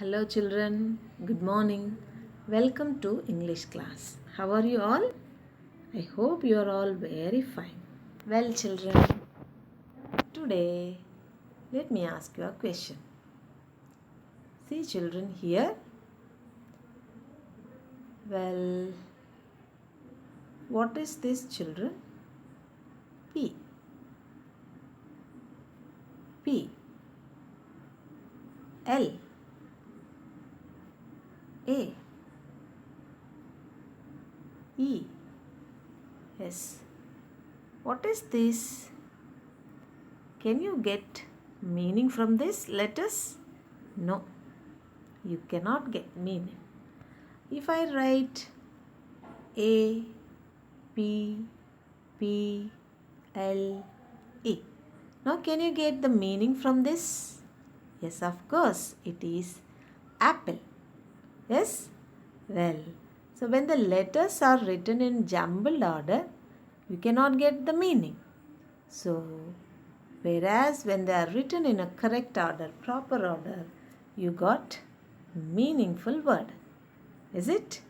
Hello, children. Good morning. Welcome to English class. How are you all? I hope you are all very fine. Well, children, today let me ask you a question. See, children, here. Well, what is this, children? P. P. L. A. E. S. What is this? Can you get meaning from this letters? No, you cannot get meaning. If I write A, P, P, L, E. Now can you get the meaning from this? Yes, of course, it is apple. Yes? Well, so when the letters are written in jumbled order, you cannot get the meaning. So, whereas when they are written in a correct order, proper order, you got meaningful word. Is it?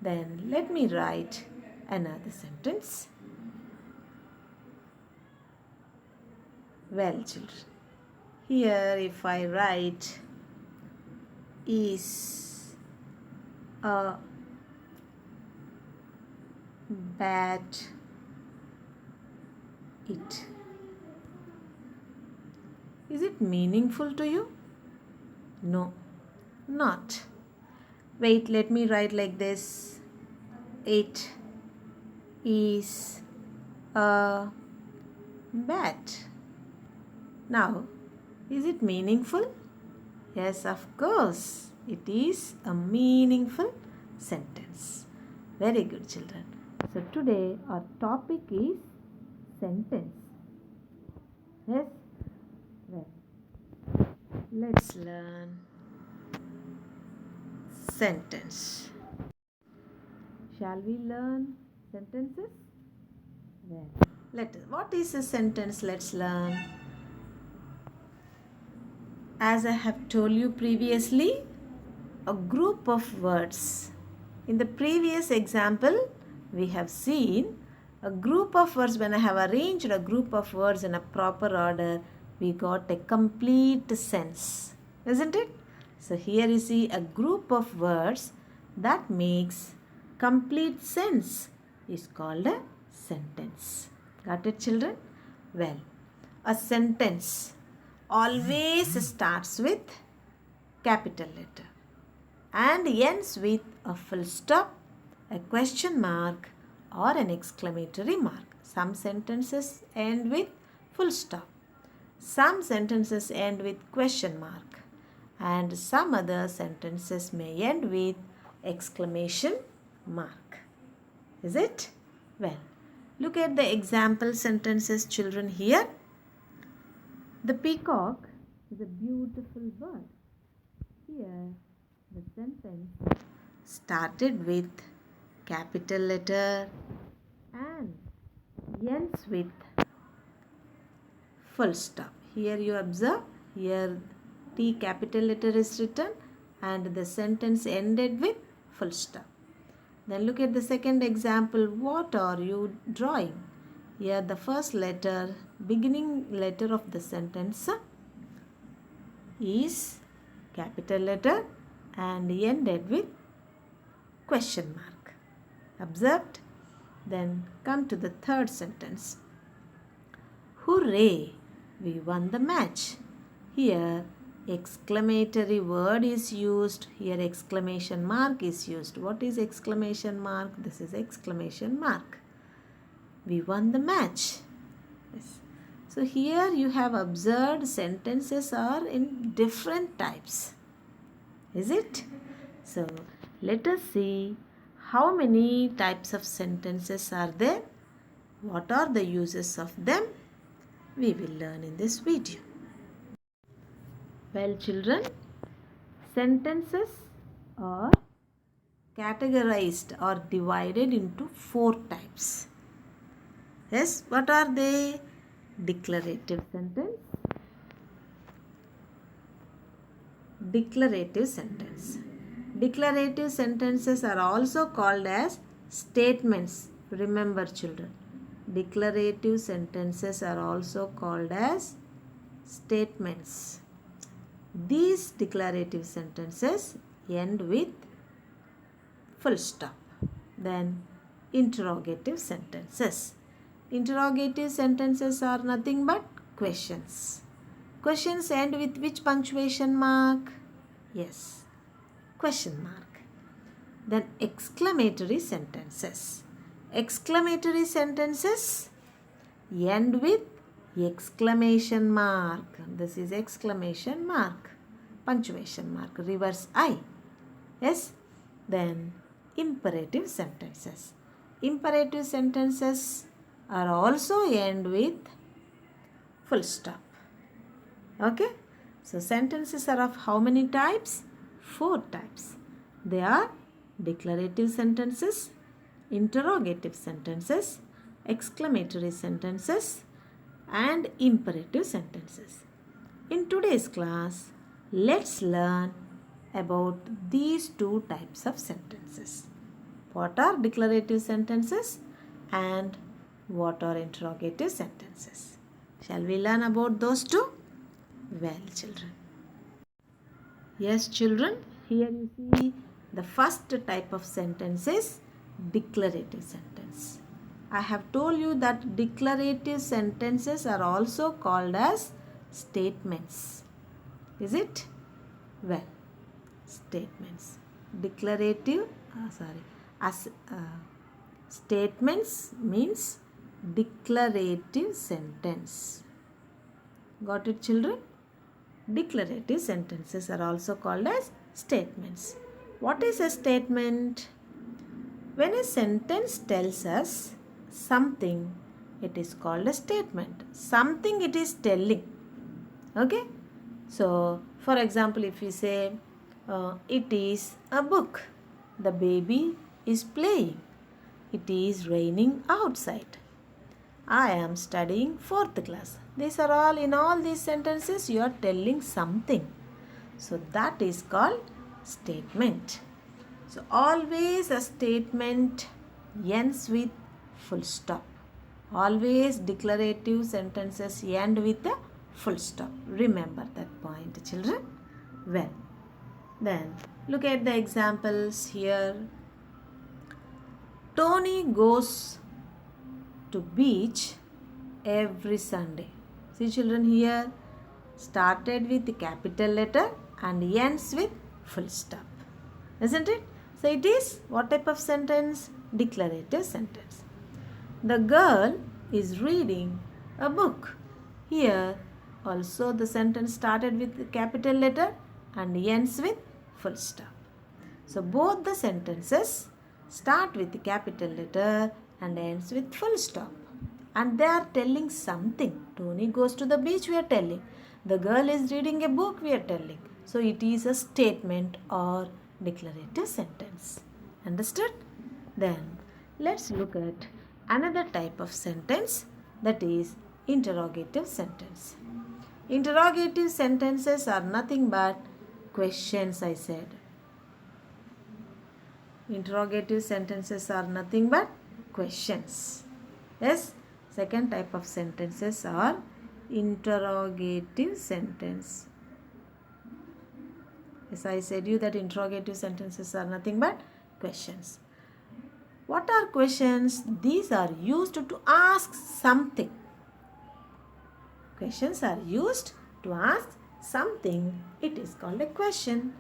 Then let me write another sentence. Well, children, here if I write is a bat it. Is it meaningful to you? No, not. Wait, let me write like this. It is a bat. Now, is it meaningful? Yes, of course. It is a meaningful sentence. Very good, children. So, today our topic is sentence. Yes? Well, let's learn sentence. Shall we learn sentences? Well, what is a sentence? Let's learn. As I have told you previously, a group of words. In the previous example, we have seen a group of words. When I have arranged a group of words in a proper order, we got a complete sense. Isn't it? So here you see a group of words that makes complete sense is called a sentence. Got it, children? Well, a sentence always starts with capital letter and ends with a full stop, a question mark or an exclamatory mark. Some sentences end with full stop. Some sentences end with question mark and some other sentences may end with exclamation mark. Is it? Well, look at the example sentences, children, here. The peacock is a beautiful bird. Here, the sentence started with capital letter and ends with full stop. Here you observe, here T capital letter is written and the sentence ended with full stop. Then look at the second example. What are you drawing? Here the first letter, beginning letter of the sentence is capital letter and ended with question mark. Observed? Then come to the third sentence. Hooray! We won the match. Here exclamatory word is used. Here exclamation mark is used. What is exclamation mark? This is exclamation mark. We won the match. Yes. So here you have observed sentences are in different types. Is it? So let us see how many types of sentences are there. What are the uses of them? We will learn in this video. Well, children, sentences are categorized or divided into 4 types. Yes, what are they? Declarative sentence, declarative sentence. Declarative sentences are also called as statements. Remember children, declarative sentences are also called as statements. These declarative sentences end with full stop. Then interrogative sentences. Interrogative sentences are nothing but questions. Questions end with which punctuation mark? Yes, question mark. Then exclamatory sentences. Exclamatory sentences end with exclamation mark. This is exclamation mark, punctuation mark, reverse I. Yes. Then imperative sentences. Imperative sentences are also end with full stop. Okay. So sentences are of how many types? 4 types. They are declarative sentences, interrogative sentences, exclamatory sentences, and imperative sentences. In today's class, let's learn about these 2 types of sentences. What are declarative sentences and what are interrogative sentences? Shall we learn about those 2? Well, children. Yes, children, here you see the first type of sentence is declarative sentence. I have told you that declarative sentences are also called as statements. Is it? Well, statements. Declarative, statements means declarative sentence. Got it, children? Declarative sentences are also called as statements. What is a statement? When a sentence tells us something, it is called a statement. Something it is telling. Okay? So, for example, if we say, it is a book. The baby is playing. It is raining outside. I am studying 4th class. These are all, in all these sentences, you are telling something. So, that is called statement. So, always a statement ends with full stop. Always declarative sentences end with a full stop. Remember that point, children. Well, then look at the examples here. Tony goes to beach every Sunday. See children, here started with capital letter and ends with full stop. Isn't it? So it is what type of sentence? Declarative sentence. The girl is reading a book. Here also the sentence started with capital letter and ends with full stop. So both the sentences start with capital letter and ends with full stop. And they are telling something. Tony goes to the beach, we are telling. The girl is reading a book, we are telling. So it is a statement or declarative sentence. Understood? Then let's look at another type of sentence, that is interrogative sentence. Interrogative sentences are nothing but questions, I said. Interrogative sentences are nothing but questions. Yes, second type of sentences are interrogative sentence. Yes, I said you that interrogative sentences are nothing but questions. What are questions? These are used to ask something. Questions are used to ask something. It is called a question.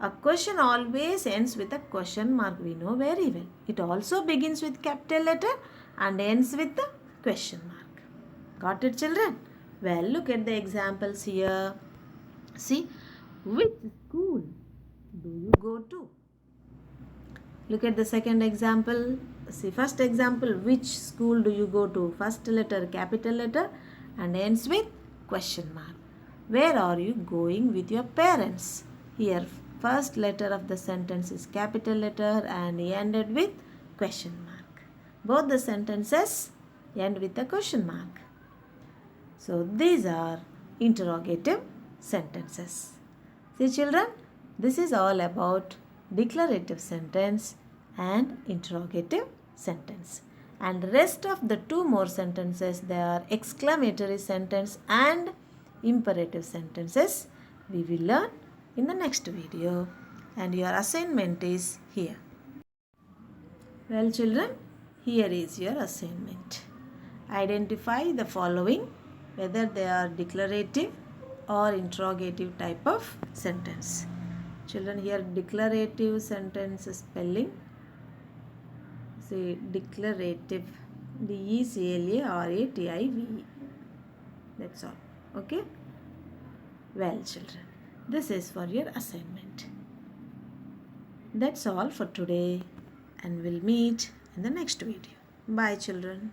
A question always ends with a question mark. We know very well. It also begins with capital letter and ends with the question mark. Got it, children? Well, look at the examples here. See, which school do you go to? Look at the second example. See, first example, which school do you go to? First letter, capital letter and ends with question mark. Where are you going with your parents? Here, first letter of the sentence is capital letter and ended with question mark. Both the sentences end with a question mark. So, these are interrogative sentences. See children, this is all about declarative sentence and interrogative sentence. And rest of the two more sentences, they are exclamatory sentence and imperative sentences. We will learn in the next video. And your assignment is here. Well children, here is your assignment. Identify the following, whether they are declarative or interrogative type of sentence. Children, here declarative sentence spelling. See, declarative, DECLARATIVE. That's all. Okay? Well children, this is for your assignment. That's all for today, and we'll meet in the next video. Bye children.